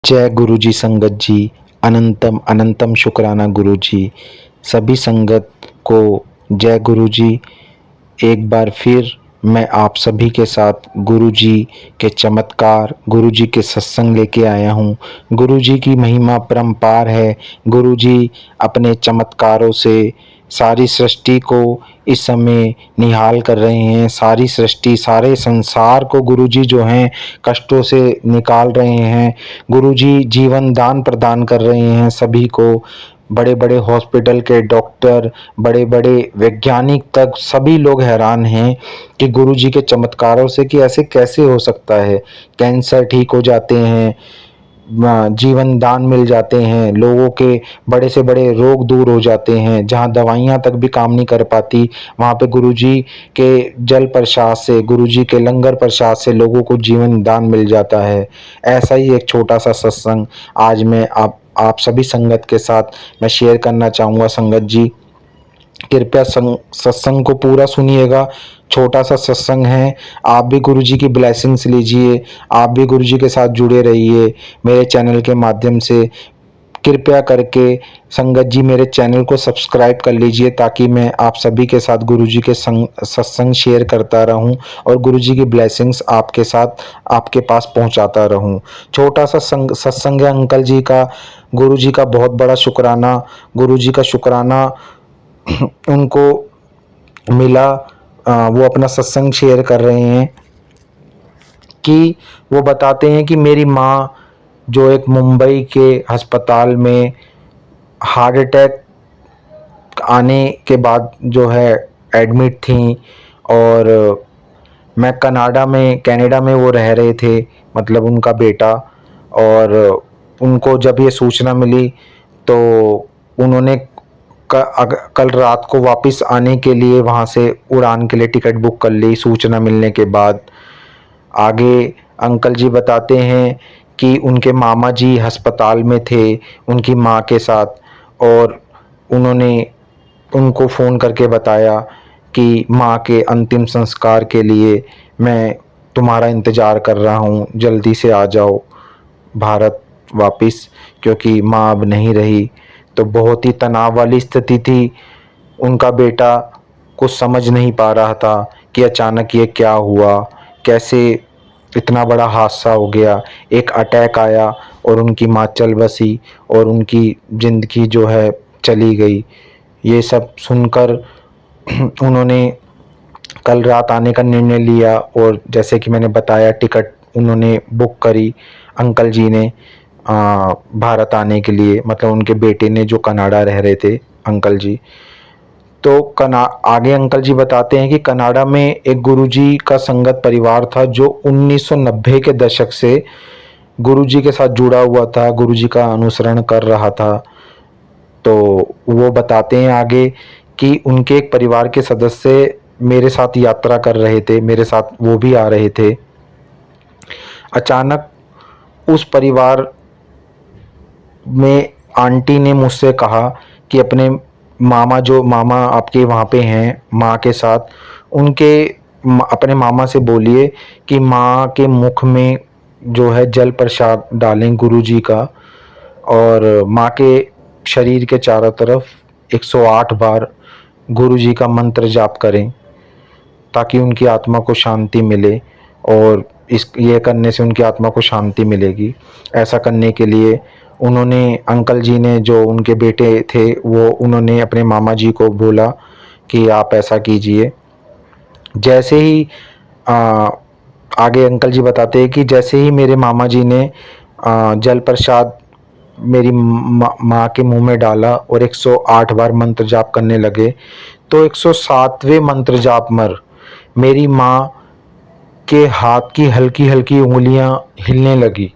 जय गुरुजी संगत जी। अनंतम अनंतम शुक्राना गुरुजी। सभी संगत को जय गुरुजी। एक बार फिर मैं आप सभी के साथ गुरुजी के चमत्कार, गुरुजी के सत्संग लेके आया हूँ। गुरुजी की महिमा परंपार है। गुरुजी अपने चमत्कारों से सारी सृष्टि को इस समय निहाल कर रहे हैं। सारी सृष्टि, सारे संसार को गुरुजी जो हैं कष्टों से निकाल रहे हैं। गुरुजी जीवन दान प्रदान कर रहे हैं सभी को। बड़े बड़े हॉस्पिटल के डॉक्टर, बड़े बड़े वैज्ञानिक तक सभी लोग हैरान हैं कि गुरुजी के चमत्कारों से कि ऐसे कैसे हो सकता है। कैंसर ठीक हो जाते हैं, जीवन दान मिल जाते हैं, लोगों के बड़े से बड़े रोग दूर हो जाते हैं। जहां दवाइयां तक भी काम नहीं कर पाती, वहां पे गुरुजी के जल प्रसाद से, गुरुजी के लंगर प्रसाद से लोगों को जीवन दान मिल जाता है। ऐसा ही एक छोटा सा सत्संग आज मैं आप सभी संगत के साथ मैं शेयर करना चाहूँगा। संगत जी कृपया सत्संग को पूरा सुनिएगा। छोटा सा सत्संग है। आप भी गुरुजी की ब्लेसिंग्स लीजिए। आप भी गुरुजी के साथ जुड़े रहिए मेरे चैनल के माध्यम से। कृपया करके संगत जी मेरे चैनल को सब्सक्राइब कर लीजिए ताकि मैं आप सभी के साथ गुरुजी के सत्संग शेयर करता रहूं और गुरुजी की ब्लेसिंग्स आपके साथ आपके पास पहुंचाता रहूं। छोटा सा सत्संग है अंकल जी का। गुरुजी का बहुत बड़ा शुक्राना। गुरुजी का शुक्राना उनको मिला। वो अपना सत्संग शेयर कर रहे हैं कि वो बताते हैं कि मेरी माँ जो एक मुंबई के अस्पताल में हार्ट अटैक आने के बाद जो है एडमिट थी, और मैं कनाडा में वो रह रहे थे, मतलब उनका बेटा। और उनको जब ये सूचना मिली तो उन्होंने कल रात को वापस आने के लिए वहाँ से उड़ान के लिए टिकट बुक कर ली सूचना मिलने के बाद। आगे अंकल जी बताते हैं कि उनके मामा जी अस्पताल में थे उनकी माँ के साथ, और उन्होंने उनको फ़ोन करके बताया कि माँ के अंतिम संस्कार के लिए मैं तुम्हारा इंतज़ार कर रहा हूँ, जल्दी से आ जाओ भारत वापस, क्योंकि माँ अब नहीं रही। तो बहुत ही तनाव वाली स्थिति थी। उनका बेटा कुछ समझ नहीं पा रहा था कि अचानक ये क्या हुआ, कैसे इतना बड़ा हादसा हो गया। एक अटैक आया और उनकी माँ चल बसी और उनकी ज़िंदगी जो है चली गई। ये सब सुनकर उन्होंने कल रात आने का निर्णय लिया, और जैसे कि मैंने बताया टिकट उन्होंने बुक करी अंकल जी ने भारत आने के लिए, मतलब उनके बेटे ने जो कनाडा रह रहे थे अंकल जी। तो आगे अंकल जी बताते हैं कि कनाडा में एक गुरुजी का संगत परिवार था जो 1990 के दशक से गुरुजी के साथ जुड़ा हुआ था, गुरुजी का अनुसरण कर रहा था। तो वो बताते हैं आगे कि उनके एक परिवार के सदस्य मेरे साथ यात्रा कर रहे थे, मेरे साथ वो भी आ रहे थे। अचानक उस परिवार में आंटी ने मुझसे कहा कि अपने मामा आपके वहाँ पे हैं माँ के साथ, उनके अपने मामा से बोलिए कि माँ के मुख में जो है जल प्रसाद डालें गुरुजी का, और माँ के शरीर के चारों तरफ 108 बार गुरुजी का मंत्र जाप करें ताकि उनकी आत्मा को शांति मिले, और ये करने से उनकी आत्मा को शांति मिलेगी। ऐसा करने के लिए उन्होंने अंकल जी ने, जो उनके बेटे थे, वो उन्होंने अपने मामा जी को बोला कि आप ऐसा कीजिए। जैसे ही आगे अंकल जी बताते हैं कि जैसे ही मेरे मामा जी ने जल प्रसाद मेरी माँ के मुंह में डाला और 108 बार मंत्र जाप करने लगे, तो 107वें मंत्र जाप मर मेरी माँ के हाथ की हल्की हल्की उंगलियां हिलने लगी।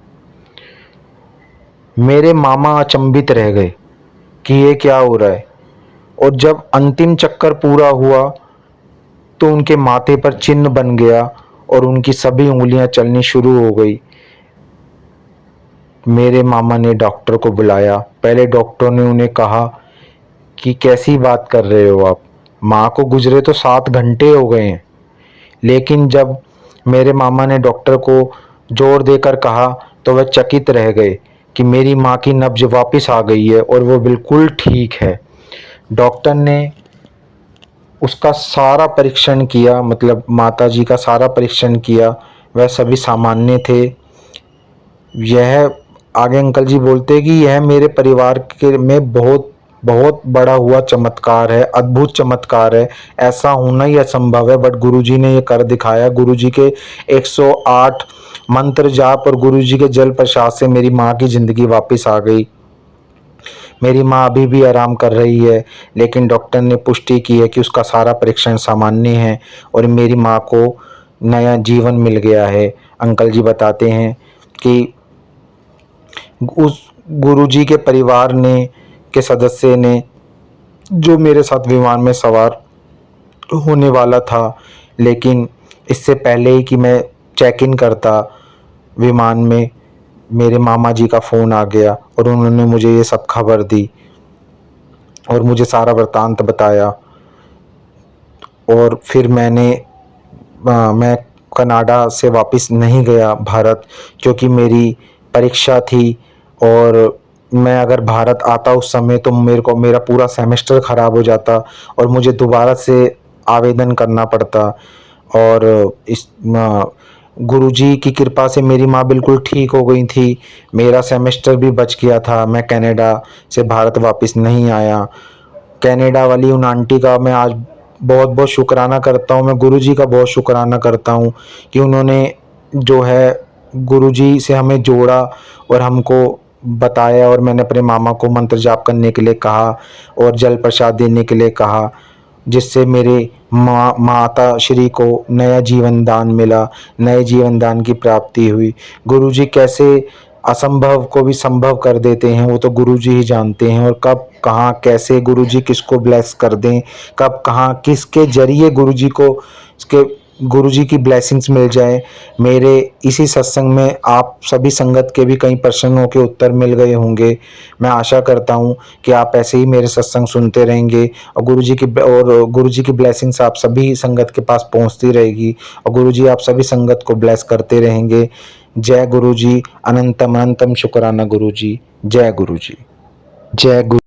मेरे मामा अचंभित रह गए कि ये क्या हो रहा है, और जब अंतिम चक्कर पूरा हुआ तो उनके माथे पर चिन्ह बन गया और उनकी सभी उंगलियां चलनी शुरू हो गई। मेरे मामा ने डॉक्टर को बुलाया। पहले डॉक्टर ने उन्हें कहा कि कैसी बात कर रहे हो आप, माँ को गुजरे तो 7 घंटे हो गए हैं। लेकिन जब मेरे मामा ने डॉक्टर को जोर देकर कहा तो वह चकित रह गए कि मेरी माँ की नब्ज वापस आ गई है और वो बिल्कुल ठीक है। डॉक्टर ने उसका सारा परीक्षण किया, मतलब माताजी का सारा परीक्षण किया, वह सभी सामान्य थे। यह आगे अंकल जी बोलते कि यह मेरे परिवार के में बहुत बहुत बड़ा हुआ चमत्कार है, अद्भुत चमत्कार है, ऐसा होना ही असंभव है, बट गुरुजी ने ये कर दिखाया। गुरुजी के 108 मंत्र जाप और गुरुजी के जल प्रसाद से मेरी माँ की ज़िंदगी वापस आ गई। मेरी माँ अभी भी आराम कर रही है, लेकिन डॉक्टर ने पुष्टि की है कि उसका सारा परीक्षण सामान्य है और मेरी माँ को नया जीवन मिल गया है। अंकल जी बताते हैं कि उस गुरुजी के परिवार ने के सदस्य ने, जो मेरे साथ विमान में सवार होने वाला था, लेकिन इससे पहले ही कि मैं चेक इन करता विमान में, मेरे मामा जी का फ़ोन आ गया और उन्होंने मुझे ये सब खबर दी और मुझे सारा वृत्तांत बताया। और फिर मैं कनाडा से वापस नहीं गया भारत, क्योंकि मेरी परीक्षा थी और मैं अगर भारत आता उस समय तो मेरे को मेरा पूरा सेमेस्टर ख़राब हो जाता और मुझे दोबारा से आवेदन करना पड़ता। और इस गुरुजी की कृपा से मेरी माँ बिल्कुल ठीक हो गई थी, मेरा सेमेस्टर भी बच गया था, मैं कनाडा से भारत वापस नहीं आया। कनाडा वाली उन आंटी का मैं आज बहुत बहुत शुक्राना करता हूँ, मैं गुरुजी का बहुत शुक्राना करता हूँ कि उन्होंने जो है गुरुजी से हमें जोड़ा और हमको बताया, और मैंने अपने मामा को मंत्र जाप करने के लिए कहा और जल प्रसाद देने के लिए कहा, जिससे मेरे माता श्री को नया जीवन दान मिला, नए जीवन दान की प्राप्ति हुई। गुरुजी कैसे असंभव को भी संभव कर देते हैं वो तो गुरुजी ही जानते हैं, और कब कहाँ कैसे गुरुजी किसको ब्लेस कर दें, कब कहाँ किसके जरिए गुरुजी की ब्लेसिंग्स मिल जाए। मेरे इसी सत्संग में आप सभी संगत के भी कई प्रश्नों के उत्तर मिल गए होंगे। मैं आशा करता हूँ कि आप ऐसे ही मेरे सत्संग सुनते रहेंगे और गुरुजी की ब्लेसिंग्स आप सभी संगत के पास पहुँचती रहेगी और गुरुजी आप सभी संगत को ब्लेस करते रहेंगे। जय गुरुजी, अनंतम अनंतम शुक्राना गुरुजी। जय गुरुजी। जय गुरु।